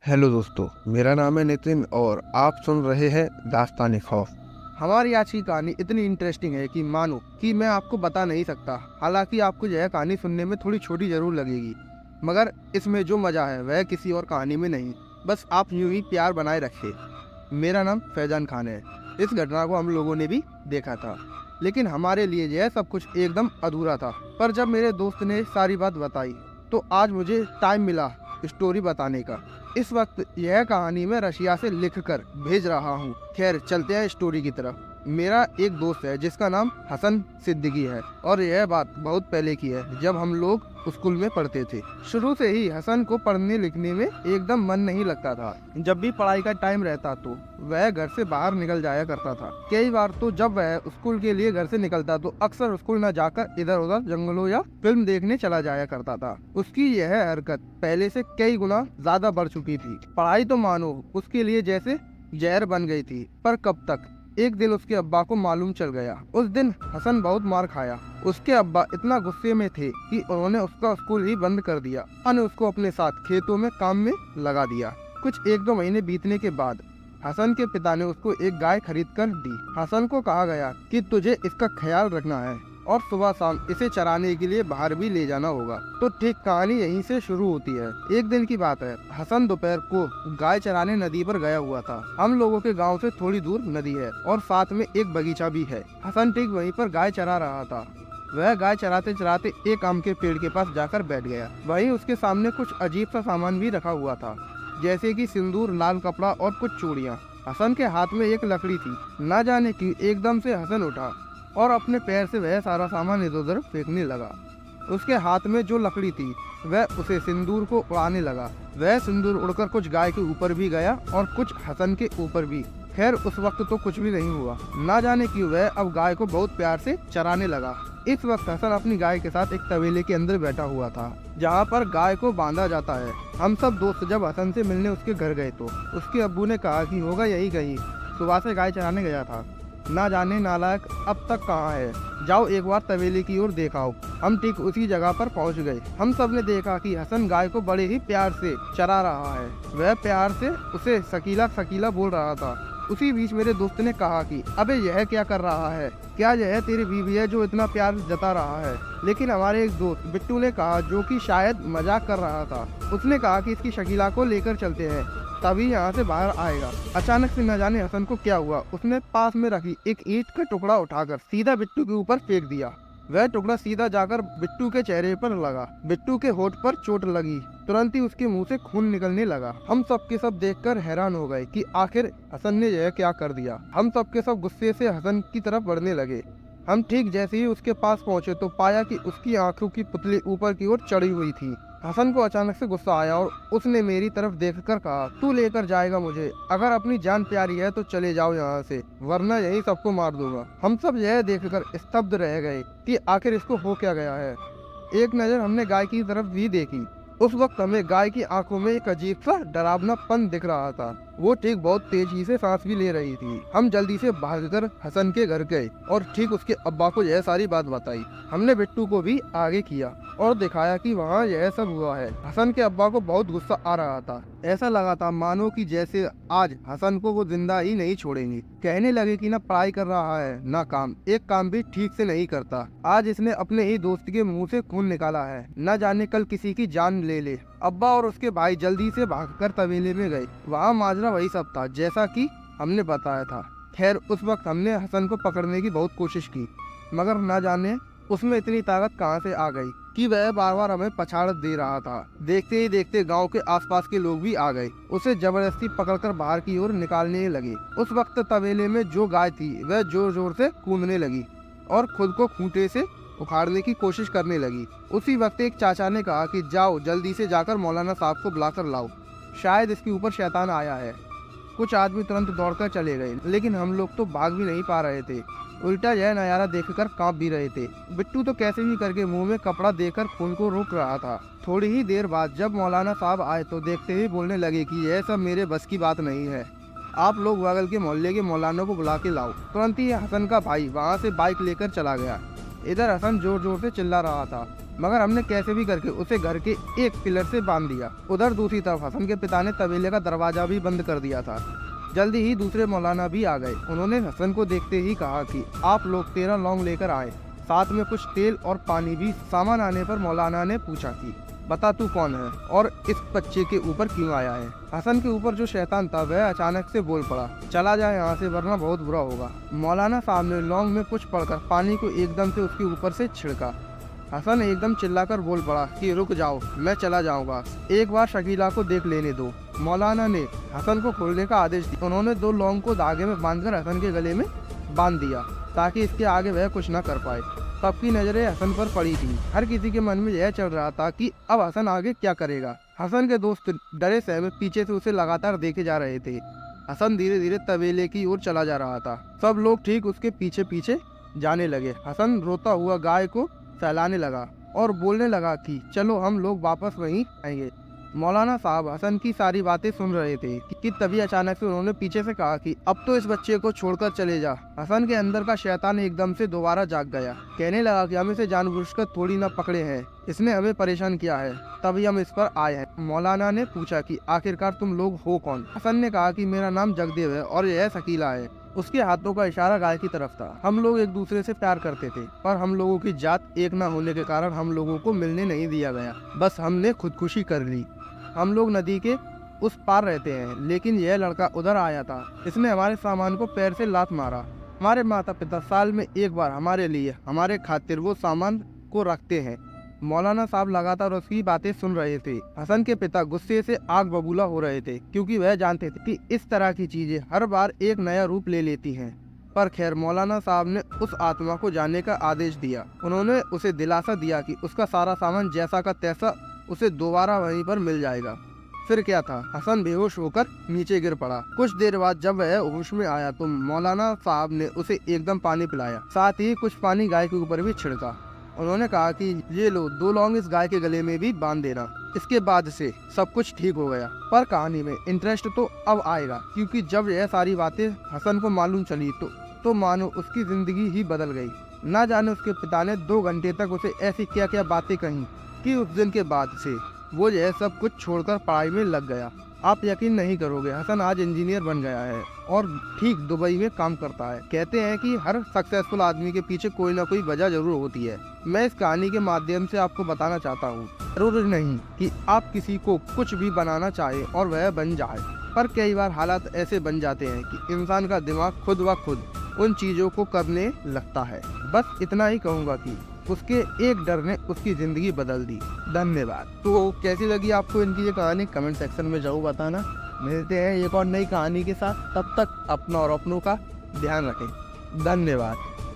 Hello दोस्तों, मेरा नाम है नितिन और आप सुन रहे हैं दास्तान खौफ। हमारी आज की कहानी इतनी इंटरेस्टिंग है कि मानो कि मैं आपको बता नहीं सकता। हालांकि आपको यह कहानी सुनने में थोड़ी छोटी जरूर लगेगी, मगर इसमें जो मज़ा है वह किसी और कहानी में नहीं। बस आप यूं ही प्यार बनाए रखे। मेरा नाम फैजान खान है। इस घटना को हम लोगों ने भी देखा था, लेकिन हमारे लिए यह सब कुछ एकदम अधूरा था। पर जब मेरे दोस्त ने सारी बात बताई तो आज मुझे टाइम मिला स्टोरी बताने का। इस वक्त यह कहानी मैं रशिया से लिखकर भेज रहा हूँ। खैर, चलते हैं स्टोरी की तरफ। मेरा एक दोस्त है जिसका नाम हसन सिद्दीकी है और यह बात बहुत पहले की है, जब हम लोग स्कूल में पढ़ते थे। शुरू से ही हसन को पढ़ने लिखने में एकदम मन नहीं लगता था। जब भी पढ़ाई का टाइम रहता तो वह घर से बाहर निकल जाया करता था। कई बार तो जब वह स्कूल के लिए घर से निकलता तो अक्सर स्कूल न जाकर इधर उधर जंगलों या फिल्म देखने चला जाया करता था। उसकी यह हरकत पहले से कई गुना ज्यादा बढ़ चुकी थी। पढ़ाई तो मानो उसके लिए जैसे जहर बन गई थी। पर कब तक? एक दिन उसके अब्बा को मालूम चल गया। उस दिन हसन बहुत मार खाया। उसके अब्बा इतना गुस्से में थे कि उन्होंने उसका स्कूल ही बंद कर दिया और उसको अपने साथ खेतों में काम में लगा दिया। कुछ 1-2 महीने बीतने के बाद हसन के पिता ने उसको एक गाय खरीद कर दी। हसन को कहा गया कि तुझे इसका ख्याल रखना है और सुबह शाम इसे चराने के लिए बाहर भी ले जाना होगा। तो ठीक कहानी यहीं से शुरू होती है। एक दिन की बात है, हसन दोपहर को गाय चराने नदी पर गया हुआ था। हम लोगों के गांव से थोड़ी दूर नदी है और साथ में एक बगीचा भी है। हसन ठीक वहीं पर गाय चरा रहा था। वह गाय चराते चराते एक आम के पेड़ के पास जाकर बैठ गया। वहीं उसके सामने कुछ अजीब सा सामान भी रखा हुआ था, जैसे कि सिंदूर, लाल कपड़ा और कुछ चूड़ियाँ। हसन के हाथ में एक लकड़ी थी। न जाने क्यों एकदम से हसन उठा और अपने पैर से वह सारा सामान इधर उधर फेंकने लगा। उसके हाथ में जो लकड़ी थी वह उसे सिंदूर को उड़ाने लगा। वह सिंदूर उड़कर कुछ गाय के ऊपर भी गया और कुछ हसन के ऊपर भी। खैर, उस वक्त तो कुछ भी नहीं हुआ। ना जाने क्यों वह अब गाय को बहुत प्यार से चराने लगा। इस वक्त हसन अपनी गाय के साथ एक तबेले के अंदर बैठा हुआ था, जहाँ पर गाय को बांधा जाता है। हम सब दोस्त जब हसन से मिलने उसके घर गए तो उसके अब्बू ने कहा कि होगा यही कहीं, सुबह से गाय चराने गया था। ना जाने नालायक अब तक कहाँ है, जाओ एक बार तबेले की ओर देखाओ। हम ठीक उसी जगह पर पहुँच गए। हम सब ने देखा कि हसन गाय को बड़े ही प्यार से चरा रहा है। वह प्यार से उसे शकीला शकीला बोल रहा था। उसी बीच मेरे दोस्त ने कहा कि अबे यह क्या कर रहा है? क्या यह तेरी बीवी है जो इतना प्यार जता रहा है? लेकिन हमारे एक दोस्त बिट्टू ने कहा, जो कि शायद मजाक कर रहा था, उसने कहा कि इसकी शकीला को लेकर चलते हैं, तभी यहाँ से बाहर आएगा। अचानक से न जाने हसन को क्या हुआ, उसने पास में रखी एक ईंट का टुकड़ा उठाकर सीधा बिट्टू के ऊपर फेंक दिया। वह टुकड़ा सीधा जाकर बिट्टू के चेहरे पर लगा। बिट्टू के होठ पर चोट लगी। तुरंत ही उसके मुंह से खून निकलने लगा। हम सब के सब देखकर हैरान हो गए कि आखिर हसन ने यह क्या कर दिया। हम सब के सब गुस्से से हसन की तरफ बढ़ने लगे। हम ठीक जैसे ही उसके पास पहुंचे तो पाया कि उसकी आंखों की पुतली ऊपर की ओर चढ़ी हुई थी। हसन को अचानक से गुस्सा आया और उसने मेरी तरफ देखकर कहा, तू लेकर जाएगा मुझे? अगर अपनी जान प्यारी है तो चले जाओ यहाँ से, वरना यही सबको मार दूंगा। हम सब यह देखकर स्तब्ध रह गए कि आखिर इसको हो क्या गया है। एक नज़र हमने गाय की तरफ भी देखी। उस वक्त हमें गाय की आंखों में एक अजीब सा डरावनापन दिख रहा था। वो ठीक बहुत तेजी से सांस भी ले रही थी। हम जल्दी से भागकर हसन के घर गए और ठीक उसके अब्बा को यह सारी बात बताई। हमने बिट्टू को भी आगे किया और दिखाया कि वहाँ यह सब हुआ है। हसन के अब्बा को बहुत गुस्सा आ रहा था। ऐसा लगा था मानो कि जैसे आज हसन को वो जिंदा ही नहीं छोड़ेंगे। कहने लगे कि ना पढ़ाई कर रहा है ना काम, एक काम भी ठीक से नहीं करता। आज इसने अपने ही दोस्त के मुंह से खून निकाला है, न जाने कल किसी की जान ले। अब्बा और उसके भाई जल्दी से भागकर तबेले में गए। वहाँ माजरा वही सब था जैसा कि हमने बताया था। खैर, उस वक्त हमने हसन को पकड़ने की बहुत कोशिश की, मगर न जाने उसमें इतनी ताकत कहाँ से आ गई कि वह बार बार हमें पछाड़ दे रहा था। देखते ही देखते गांव के आसपास के लोग भी आ गए। उसे जबरदस्ती पकड़कर बाहर की ओर निकालने लगे। उस वक्त तबेले में जो गाय थी वह जोर जोर से कूदने लगी और खुद को खूंटे से उखाड़ने की कोशिश करने लगी। उसी वक्त एक चाचा ने कहा कि जाओ जल्दी से जाकर मौलाना साहब को बुलाकर लाओ, शायद इसके ऊपर शैतान आया है। कुछ आदमी तुरंत दौड़कर चले गए, लेकिन हम लोग तो भाग भी नहीं पा रहे थे, उल्टा यह नजारा देखकर कांप भी रहे थे। बिट्टू तो कैसे भी करके मुंह में कपड़ा देकर खून को रोक रहा था। थोड़ी ही देर बाद जब मौलाना साहब आए तो देखते ही बोलने लगे कि यह सब मेरे बस की बात नहीं है, आप लोग बगल के मोहल्ले के मौलाना को बुला के लाओ। तुरंत ही हसन का भाई वहाँ से बाइक लेकर चला गया। इधर हसन जोर जोर से चिल्ला रहा था, मगर हमने कैसे भी करके उसे घर के एक पिलर से बांध दिया। उधर दूसरी तरफ हसन के पिता ने तबेले का दरवाजा भी बंद कर दिया था। जल्दी ही दूसरे मौलाना भी आ गए। उन्होंने हसन को देखते ही कहा कि आप लोग 13 लौंग लेकर आए, साथ में कुछ तेल और पानी भी। सामान आने पर मौलाना ने पूछा कि बता तू कौन है और इस बच्चे के ऊपर क्यों आया है। हसन के ऊपर जो शैतान था वह अचानक से बोल पड़ा, चला जाए यहाँ से वरना बहुत बुरा होगा। मौलाना साहब ने लौंग में कुछ पड़कर पानी को एकदम से उसके ऊपर से छिड़का। हसन एकदम चिल्लाकर बोल पड़ा कि रुक जाओ, मैं चला जाऊंगा, एक बार शकीला को देख लेने दो। मौलाना ने हसन को खोलने का आदेश दिया। उन्होंने 2 लौंग को धागे में बांधकर हसन के गले में बांध दिया ताकि इसके आगे वह कुछ न कर पाए। सबकी नजरें हसन पर पड़ी थी। हर किसी के मन में यह चल रहा था कि अब हसन आगे क्या करेगा। हसन के दोस्त डरे सहमे पीछे से उसे लगातार देखे जा रहे थे। हसन धीरे धीरे तबेले की ओर चला जा रहा था। सब लोग ठीक उसके पीछे पीछे जाने लगे। हसन रोता हुआ गाय को सहलाने लगा और बोलने लगा कि चलो हम लोग वापस वहीं आएंगे। मौलाना साहब हसन की सारी बातें सुन रहे थे कि तभी अचानक से उन्होंने पीछे से कहा कि अब तो इस बच्चे को छोड़कर चले जा। हसन के अंदर का शैतान एकदम से दोबारा जाग गया। कहने लगा कि हम इसे जानबूझकर थोड़ी ना पकड़े हैं, इसने हमें परेशान किया है, तभी हम इस पर आए हैं। मौलाना ने पूछा कि आखिरकार तुम लोग हो कौन। हसन ने कहा कि मेरा नाम जगदेव है और यह शकीला है। उसके हाथों का इशारा गाय की तरफ था। हम लोग एक दूसरे से प्यार करते थे, पर हम लोगों की जात एक न होने के कारण हम लोगों को मिलने नहीं दिया गया। बस हमने खुदकुशी कर ली। हम लोग नदी के उस पार रहते हैं, लेकिन यह लड़का उधर आया था। इसने हमारे सामान को पैर से लात मारा। हमारे माता पिता साल में एक बार हमारे लिए हमारे खातिर वो सामान को रखते हैं। मौलाना साहब लगातार उसकी बातें सुन रहे थे। हसन के पिता गुस्से से आग बबूला हो रहे थे, क्योंकि वह जानते थे कि इस तरह की चीजें हर बार एक नया रूप ले लेती हैं। पर खैर, मौलाना साहब ने उस आत्मा को जाने का आदेश दिया। उन्होंने उसे दिलासा दिया कि उसका सारा सामान जैसा का तैसा उसे दोबारा वहीं पर मिल जाएगा। फिर क्या था, हसन बेहोश होकर नीचे गिर पड़ा। कुछ देर बाद जब वह होश में आया तो मौलाना साहब ने उसे एकदम पानी पिलाया, साथ ही कुछ पानी गाय के ऊपर भी छिड़का। उन्होंने कहा कि ये लो 2 लौंग इस गाय के गले में भी बांध देना। इसके बाद से सब कुछ ठीक हो गया। पर कहानी में इंटरेस्ट तो अब आएगा, क्योंकि जब यह सारी बातें हसन को मालूम चली तो मानो उसकी जिंदगी ही बदल गई। ना जाने उसके पिता ने 2 घंटे तक उसे ऐसी क्या क्या बातें कही कि उस दिन के बाद से वो यह सब कुछ छोड़कर पढ़ाई में लग गया। आप यकीन नहीं करोगे, हसन आज इंजीनियर बन गया है और ठीक दुबई में काम करता है। कहते हैं कि हर सक्सेसफुल आदमी के पीछे कोई ना कोई वजह जरूर होती है। मैं इस कहानी के माध्यम से आपको बताना चाहता हूँ, जरूरी नहीं कि आप किसी को कुछ भी बनाना चाहे और वह बन जाए, पर कई बार हालात ऐसे बन जाते हैं कि इंसान का दिमाग खुद व खुद उन चीजों को करने लगता है। बस इतना ही कहूँगा कि उसके एक डर ने उसकी जिंदगी बदल दी। धन्यवाद। तो कैसी लगी आपको इनकी ये कहानी, कमेंट सेक्शन में जरूर बताना। मिलते हैं एक और नई कहानी के साथ, तब तक अपना और अपनों का ध्यान रखें। धन्यवाद।